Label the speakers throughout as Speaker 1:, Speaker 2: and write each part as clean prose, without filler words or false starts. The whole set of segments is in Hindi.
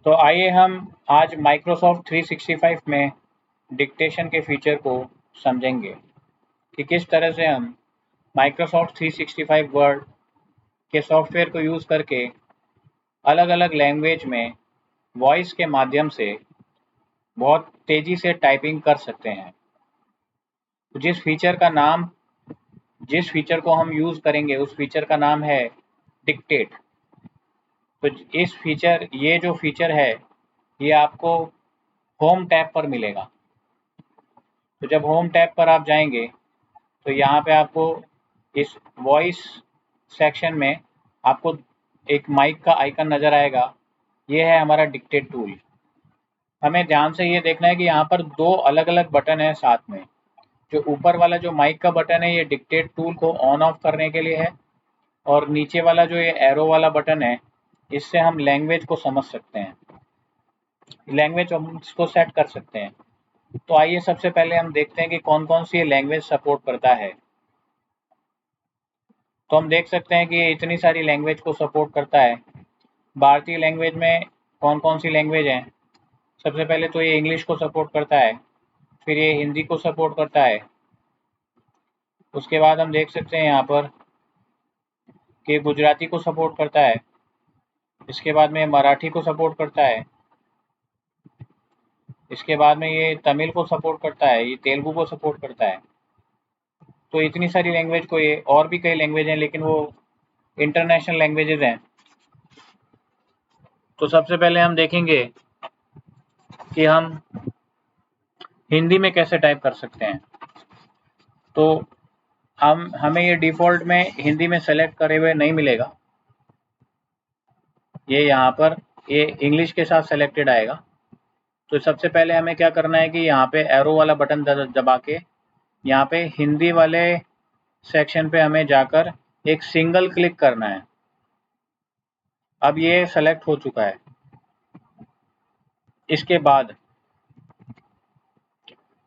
Speaker 1: तो आइए हम आज माइक्रोसॉफ्ट 365 में डिक्टेशन के फीचर को समझेंगे कि किस तरह से हम माइक्रोसॉफ्ट 365 वर्ड के सॉफ्टवेयर को यूज़ करके अलग-अलग लैंग्वेज में वॉइस के माध्यम से बहुत तेज़ी से टाइपिंग कर सकते हैं। तो जिस फीचर को हम यूज़ करेंगे उस फीचर का नाम है डिक्टेट। तो ये जो फीचर है ये आपको होम टैब पर मिलेगा। तो जब होम टैब पर आप जाएंगे तो यहाँ पे आपको इस वॉइस सेक्शन में आपको एक माइक का आइकन नज़र आएगा। ये है हमारा डिक्टेट टूल। हमें ध्यान से ये देखना है कि यहाँ पर दो अलग-अलग बटन हैं साथ में। जो ऊपर वाला जो माइक का बटन है ये डिक्टेट टूल को ऑन ऑफ करने के लिए है और नीचे वाला जो ये एरो वाला बटन है इससे हम लैंग्वेज को समझ सकते हैं, लैंग्वेज हम इसको सेट कर सकते हैं। तो आइए सबसे पहले हम देखते हैं कि कौन कौन सी लैंग्वेज सपोर्ट करता है। तो हम देख सकते हैं कि ये इतनी सारी लैंग्वेज को सपोर्ट करता है। भारतीय लैंग्वेज में कौन कौन सी लैंग्वेज हैं? सबसे पहले तो ये इंग्लिश को सपोर्ट करता है, फिर ये हिंदी को सपोर्ट करता है। उसके बाद हम देख सकते हैं यहाँ पर कि गुजराती को सपोर्ट करता है। इसके बाद में मराठी को सपोर्ट करता है। इसके बाद में ये तमिल को सपोर्ट करता है, ये तेलुगु को सपोर्ट करता है। तो इतनी सारी लैंग्वेज को ये और भी कई लैंग्वेज हैं लेकिन वो इंटरनेशनल लैंग्वेजेस हैं। तो सबसे पहले हम देखेंगे कि हम हिंदी में कैसे टाइप कर सकते हैं। तो हमें ये डिफ़ॉल्ट में हिंदी में सेलेक्ट करे हुए नहीं मिलेगा। ये यहाँ पर ये इंग्लिश के साथ सेलेक्टेड आएगा। तो सबसे पहले हमें क्या करना है कि यहाँ पे एरो वाला बटन दबा के यहाँ पे हिंदी वाले सेक्शन पे हमें जाकर एक सिंगल क्लिक करना है। अब ये सेलेक्ट हो चुका है। इसके बाद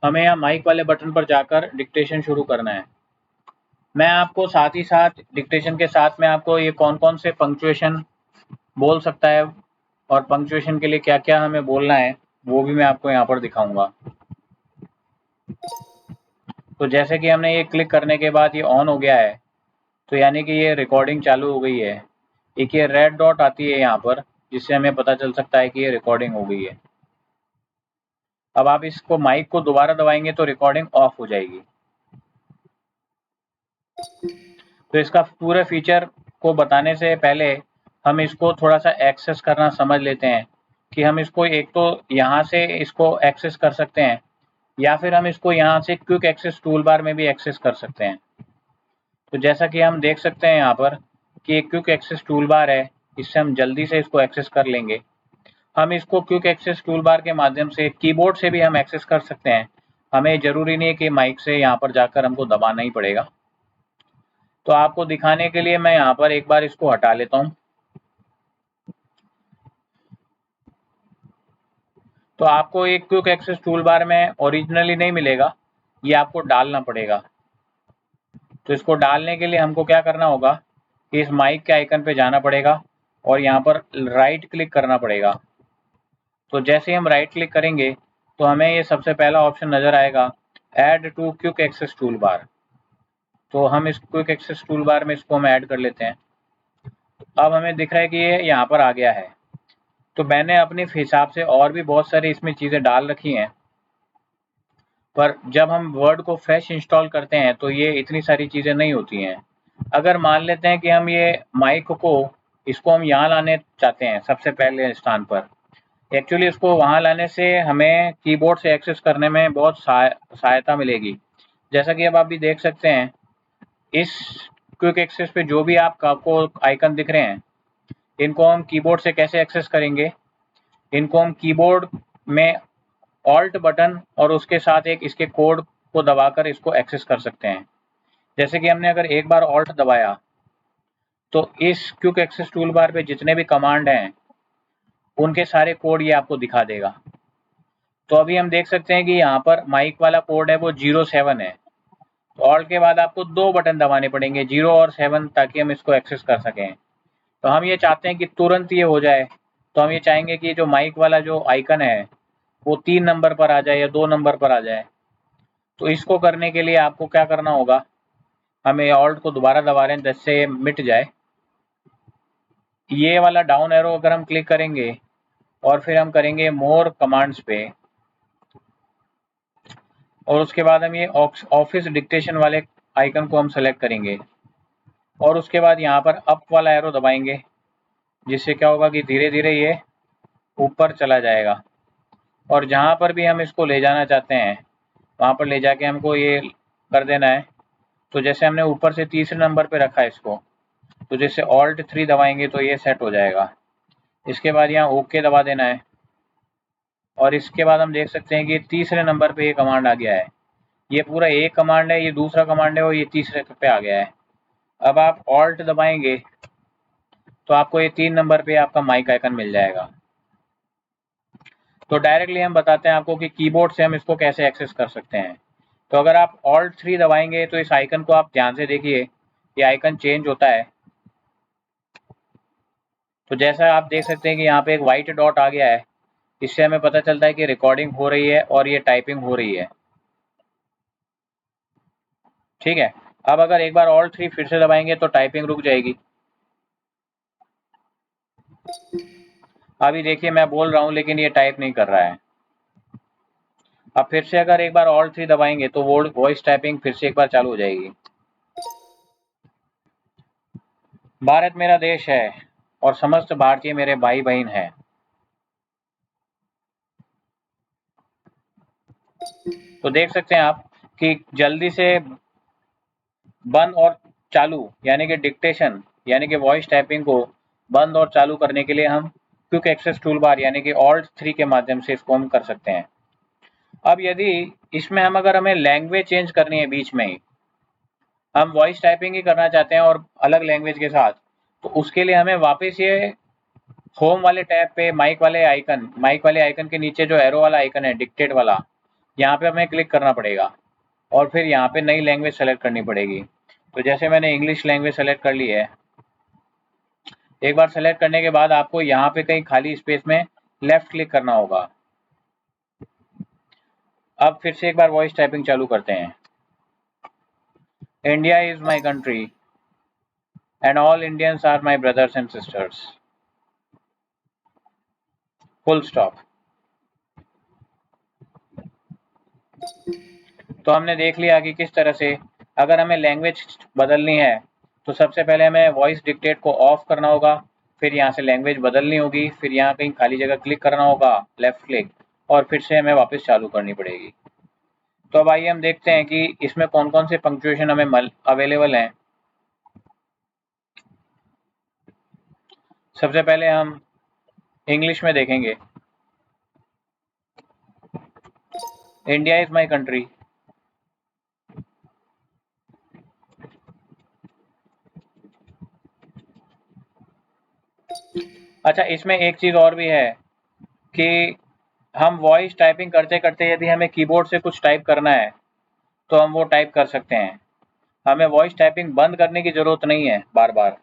Speaker 1: हमें यहाँ माइक वाले बटन पर जाकर डिक्टेशन शुरू करना है। मैं आपको साथ ही साथ डिक्टेशन के साथ में आपको ये कौन-कौन से पंक्चुएशन बोल सकता है और पंक्चुएशन के लिए क्या-क्या हमें बोलना है वो भी मैं आपको यहाँ पर दिखाऊंगा। तो जैसे कि हमने ये क्लिक करने के बाद ये ऑन हो गया है, तो यानी कि ये रिकॉर्डिंग चालू हो गई है। एक ये रेड डॉट आती है यहाँ पर जिससे हमें पता चल सकता है कि ये रिकॉर्डिंग हो गई है। अब आप इसको माइक को दोबारा दबाएंगे तो रिकॉर्डिंग ऑफ हो जाएगी। तो इसका पूरे फीचर को बताने से पहले हम इसको थोड़ा सा एक्सेस करना समझ लेते हैं कि हम इसको एक तो यहाँ से इसको एक्सेस कर सकते हैं या फिर हम इसको यहाँ से क्विक एक्सेस टूल बार में भी एक्सेस कर सकते हैं। तो जैसा कि हम देख सकते हैं यहाँ पर कि एक क्विक एक्सेस टूल बार है, इससे हम जल्दी से इसको एक्सेस कर लेंगे। हम इसको क्विक एक्सेस टूल बार के माध्यम से कीबोर्ड से भी हम एक्सेस कर सकते हैं। हमें ज़रूरी नहीं है कि माइक से यहाँ पर जाकर हमको दबाना ही पड़ेगा। तो आपको दिखाने के लिए मैं यहाँ पर एक बार इसको हटा लेता हूँ। तो आपको एक क्विक एक्सेस टूल बार में ओरिजिनली नहीं मिलेगा, ये आपको डालना पड़ेगा। तो इसको डालने के लिए हमको क्या करना होगा कि इस माइक के आइकन पे जाना पड़ेगा और यहाँ पर राइट क्लिक करना पड़ेगा। तो जैसे ही हम राइट क्लिक करेंगे तो हमें ये सबसे पहला ऑप्शन नज़र आएगा, add to quick access toolbar. तो हम इस क्विक एक्सेस टूल बार में इसको हम ऐड कर लेते हैं। अब हमें दिख रहा है कि ये यहाँ पर आ गया है। तो मैंने अपने हिसाब से और भी बहुत सारी इसमें चीज़ें डाल रखी हैं, पर जब हम वर्ड को फ्रेश इंस्टॉल करते हैं तो ये इतनी सारी चीज़ें नहीं होती हैं। अगर मान लेते हैं कि हम ये माइक को इसको हम यहाँ लाने चाहते हैं सबसे पहले स्थान पर, एक्चुअली इसको वहाँ लाने से हमें कीबोर्ड से एक्सेस करने में बहुत सहायता मिलेगी। जैसा कि अब आप भी देख सकते हैं इस क्विक एक्सेस पे जो भी आपको आइकन दिख रहे हैं, इनको हम कीबोर्ड से कैसे एक्सेस करेंगे? इनको हम कीबोर्ड में ऑल्ट बटन और उसके साथ एक इसके कोड को दबाकर इसको एक्सेस कर सकते हैं। जैसे कि हमने अगर एक बार ऑल्ट दबाया तो इस क्विक एक्सेस टूल बार पे जितने भी कमांड हैं उनके सारे कोड ये आपको दिखा देगा। तो अभी हम देख सकते हैं कि यहाँ पर माइक वाला कोड है वो 07 है। तो ऑल्ट के बाद आपको दो बटन दबाने पड़ेंगे, 0 और 7, ताकि हम इसको एक्सेस कर सकें। तो हम ये चाहते हैं कि तुरंत ये हो जाए, तो हम ये चाहेंगे कि जो माइक वाला जो आइकन है वो 3 नंबर पर आ जाए या 2 नंबर पर आ जाए। तो इसको करने के लिए आपको क्या करना होगा, हमें ऑल्ट को दोबारा दबा रहे हैं जिससे ये मिट जाए। ये वाला डाउन एरो अगर हम क्लिक करेंगे और फिर हम करेंगे मोर कमांड्स पे, और उसके बाद हम ये ऑफिस डिक्टेशन वाले आइकन को हम सेलेक्ट करेंगे और उसके बाद यहाँ पर अप वाला एरो दबाएंगे, जिससे क्या होगा कि धीरे धीरे ये ऊपर चला जाएगा और जहाँ पर भी हम इसको ले जाना चाहते हैं वहाँ पर ले जाके हमको ये कर देना है। तो जैसे हमने ऊपर से तीसरे नंबर पे रखा है इसको, तो जैसे ऑल्ट 3 दबाएंगे तो ये सेट हो जाएगा। इसके बाद यहाँ ओके दबा देना है और इसके बाद हम देख सकते हैं कि तीसरे नंबर पे ये कमांड आ गया है। ये पूरा एक कमांड है, ये दूसरा कमांड है और ये तीसरे पे आ गया है। अब आप ऑल्ट दबाएंगे तो आपको ये 3 नंबर पे आपका माइक आइकन मिल जाएगा। तो डायरेक्टली हम बताते हैं आपको कि कीबोर्ड से हम इसको कैसे एक्सेस कर सकते हैं। तो अगर आप ऑल्ट 3 दबाएंगे तो इस आइकन को आप ध्यान से देखिए, ये आइकन चेंज होता है। तो जैसा आप देख सकते हैं कि यहाँ पे एक वाइट डॉट आ गया है, इससे हमें पता चलता है कि रिकॉर्डिंग हो रही है और ये टाइपिंग हो रही है। ठीक है, अब अगर एक बार ऑल्ट 3 फिर से दबाएंगे तो टाइपिंग रुक जाएगी। अभी देखिए मैं बोल रहा हूँ लेकिन ये टाइप नहीं कर रहा है। अब फिर से अगर एक बार ऑल्ट 3 दबाएंगे तो वॉइस टाइपिंग फिर से एक बार चालू हो जाएगी। भारत मेरा देश है और समस्त भारतीय मेरे भाई बहन हैं। तो देख सकते हैं आप कि जल्दी से बंद और चालू यानी कि डिक्टेशन यानी कि वॉइस टाइपिंग को बंद और चालू करने के लिए हम क्विक एक्सेस टूल बार यानी कि ऑल्ट 3 के माध्यम से इसको हम कर सकते हैं। अब यदि इसमें अगर हमें लैंग्वेज चेंज करनी है, बीच में ही हम वॉइस टाइपिंग ही करना चाहते हैं और अलग लैंग्वेज के साथ, तो उसके लिए हमें वापस ये होम वाले टैब पे माइक वाले आइकन के नीचे जो एरो वाला आइकन है डिक्टेट वाला, यहाँ पे हमें क्लिक करना पड़ेगा और फिर यहाँ पे नई लैंग्वेज सेलेक्ट करनी पड़ेगी। तो जैसे मैंने इंग्लिश लैंग्वेज सेलेक्ट कर ली है। एक बार सेलेक्ट करने के बाद आपको यहाँ पे कहीं खाली स्पेस में लेफ्ट क्लिक करना होगा। अब फिर से एक बार वॉइस टाइपिंग चालू करते हैं। India is my country and all Indians are my brothers and sisters, full stop. तो हमने देख लिया कि किस तरह से अगर हमें लैंग्वेज बदलनी है तो सबसे पहले हमें वॉइस डिक्टेट को ऑफ करना होगा, फिर यहाँ से लैंग्वेज बदलनी होगी, फिर यहाँ कहीं खाली जगह क्लिक करना होगा लेफ्ट क्लिक, और फिर से हमें वापस चालू करनी पड़ेगी। तो अब आइए हम देखते हैं कि इसमें कौन कौन से पंक्चुएशन हमें अवेलेबल हैं। सबसे पहले हम इंग्लिश में देखेंगे, इंडिया इज माई कंट्री। अच्छा, इसमें एक चीज़ और भी है कि हम वॉइस टाइपिंग करते करते यदि हमें कीबोर्ड से कुछ टाइप करना है तो हम वो टाइप कर सकते हैं। हमें वॉइस टाइपिंग बंद करने की ज़रूरत नहीं है, बार बार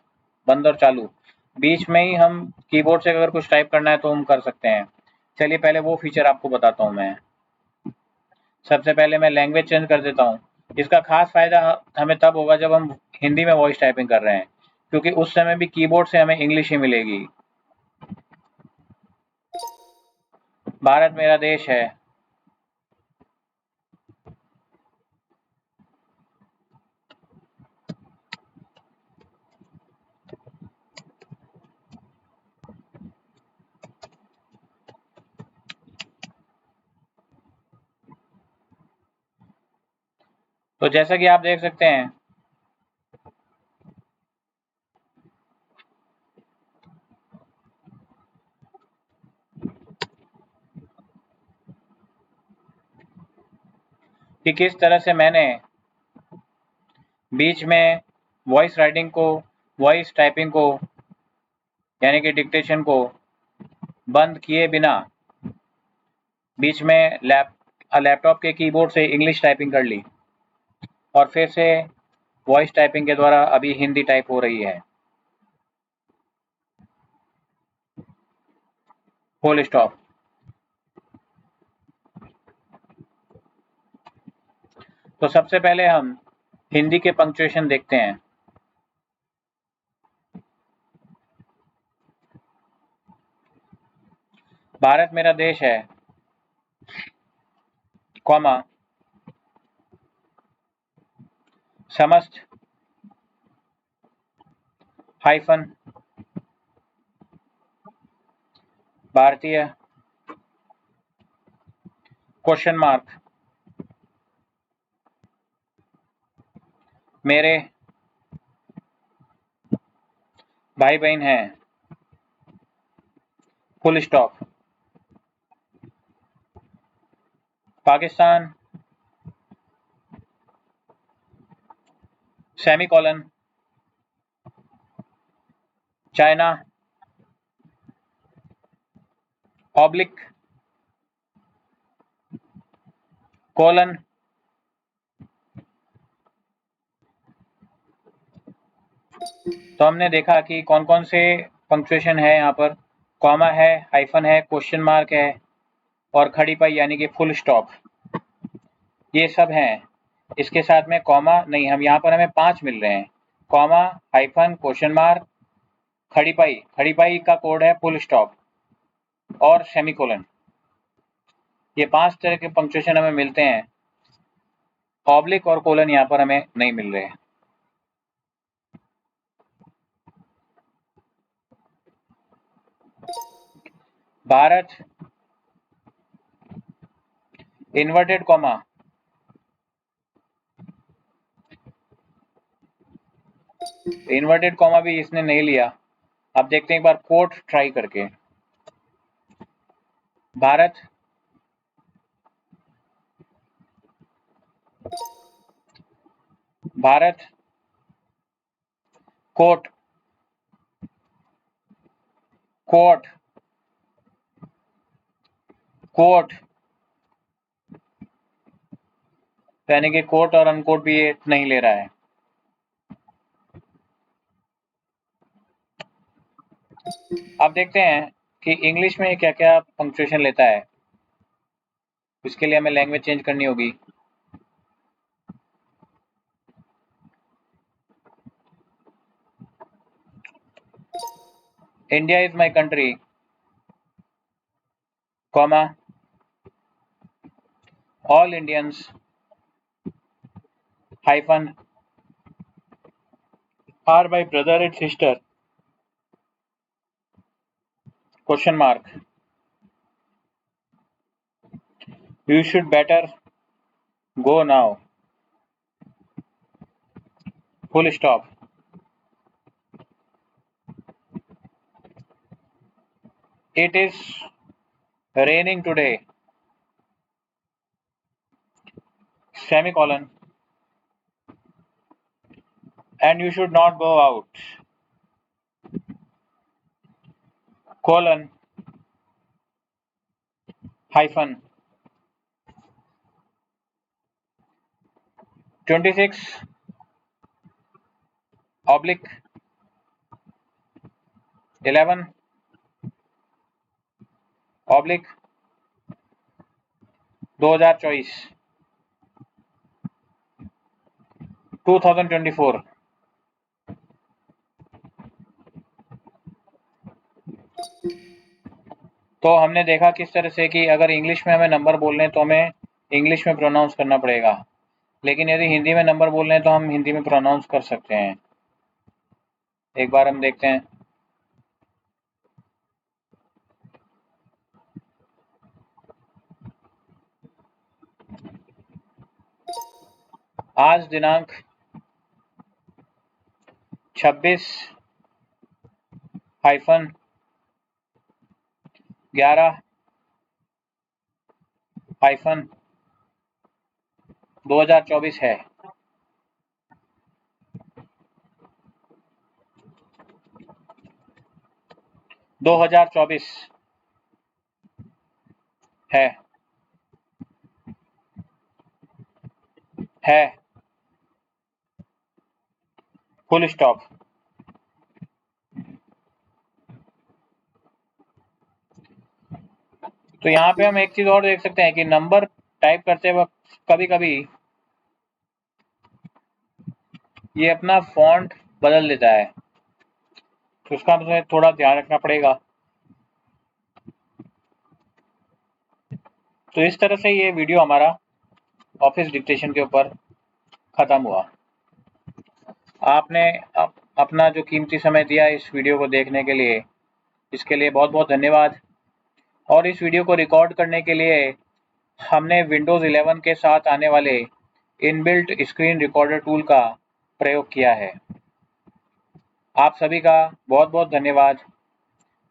Speaker 1: बंद और चालू, बीच में ही हम कीबोर्ड से अगर कुछ टाइप करना है तो हम कर सकते हैं। चलिए पहले वो फीचर आपको बताता हूँ मैं। सबसे पहले मैं लैंग्वेज चेंज कर देता हूँ। इसका खास फ़ायदा हमें तब होगा जब हम हिंदी में वॉइस टाइपिंग कर रहे हैं, क्योंकि उस समय भी कीबोर्ड से हमें इंग्लिश ही मिलेगी। भारत मेरा देश है। तो जैसा कि आप देख सकते हैं कि किस तरह से मैंने बीच में वॉइस टाइपिंग को यानी कि डिक्टेशन को बंद किए बिना बीच में लैपटॉप के कीबोर्ड से इंग्लिश टाइपिंग कर ली और फिर से वॉइस टाइपिंग के द्वारा अभी हिंदी टाइप हो रही है। Full stop. तो सबसे पहले हम हिंदी के पंक्चुएशन देखते हैं। भारत मेरा देश है, कॉमा, समस्त, हाइफन, भारतीय, क्वेश्चन मार्क, मेरे भाई बहन हैं, full stop. Pakistan, semicolon, China, oblique, colon, तो हमने देखा कि कौन कौन से पंक्चुएशन है यहाँ पर। कॉमा है, हाइफन है, क्वेश्चन मार्क है और खड़ी पाई यानी कि फुल स्टॉप, ये सब हैं। इसके साथ में कॉमा नहीं, हम यहाँ पर हमें 5 मिल रहे हैं। कॉमा, हाइफन, क्वेश्चन मार्क, खड़ी पाई का कोड है फुल स्टॉप और सेमीकोलन। ये 5 तरह के पंक्चुएशन हमें मिलते हैं। ऑब्लिक और कोलन यहाँ पर हमें नहीं मिल रहे हैं। Bharat, inverted comma, inverted comma भी इसने नहीं लिया। अब देखते हैं एक बार कोट ट्राई करके। Bharat, Bharat, quote, quote, quote, यानी कि कोट और अनकोट भी ये नहीं ले रहा है। अब देखते हैं कि इंग्लिश में क्या क्या पंक्चुएशन लेता है। इसके लिए हमें लैंग्वेज चेंज करनी होगी। India is my country, comma, all Indians, hyphen, are my brother and sister, question mark, you should better go now, full stop. It is raining today, semicolon, and you should not go out, colon, hyphen, 26, oblique, 11, oblique, 2024, 2024। तो हमने देखा किस तरह से कि अगर इंग्लिश में हमें नंबर बोलने तो हमें इंग्लिश में प्रोनाउंस करना पड़ेगा, लेकिन यदि हिंदी में नंबर बोलने तो हम हिंदी में प्रोनाउंस कर सकते हैं। एक बार हम देखते हैं। आज दिनांक 26 हाइफन 11 हाइफन 2024 है। दो हजार चौबीस है फुल स्टॉप। तो यहाँ पे हम एक चीज़ और देख सकते हैं कि नंबर टाइप करते वक्त कभी-कभी ये अपना फ़ॉन्ट बदल देता है, तो उसका हमें थोड़ा ध्यान रखना पड़ेगा। तो इस तरह से ये वीडियो हमारा ऑफिस डिक्टेशन के ऊपर ख़त्म हुआ। आपने अपना जो कीमती समय दिया इस वीडियो को देखने के लिए, इसके लिए बहुत-बहुत धन्यवाद। और इस वीडियो को रिकॉर्ड करने के लिए हमने विंडोज़ 11 के साथ आने वाले इनबिल्ट स्क्रीन रिकॉर्डर टूल का प्रयोग किया है। आप सभी का बहुत-बहुत धन्यवाद।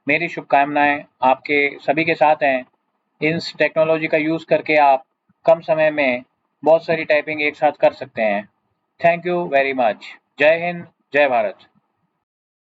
Speaker 1: मेरी शुभकामनाएं आपके सभी के साथ हैं। इस टेक्नोलॉजी का यूज़ करके आप कम समय में बहुत सारी टाइपिंग एक साथ कर सकते हैं। Thank you very much. जय हिंद, जय भारत।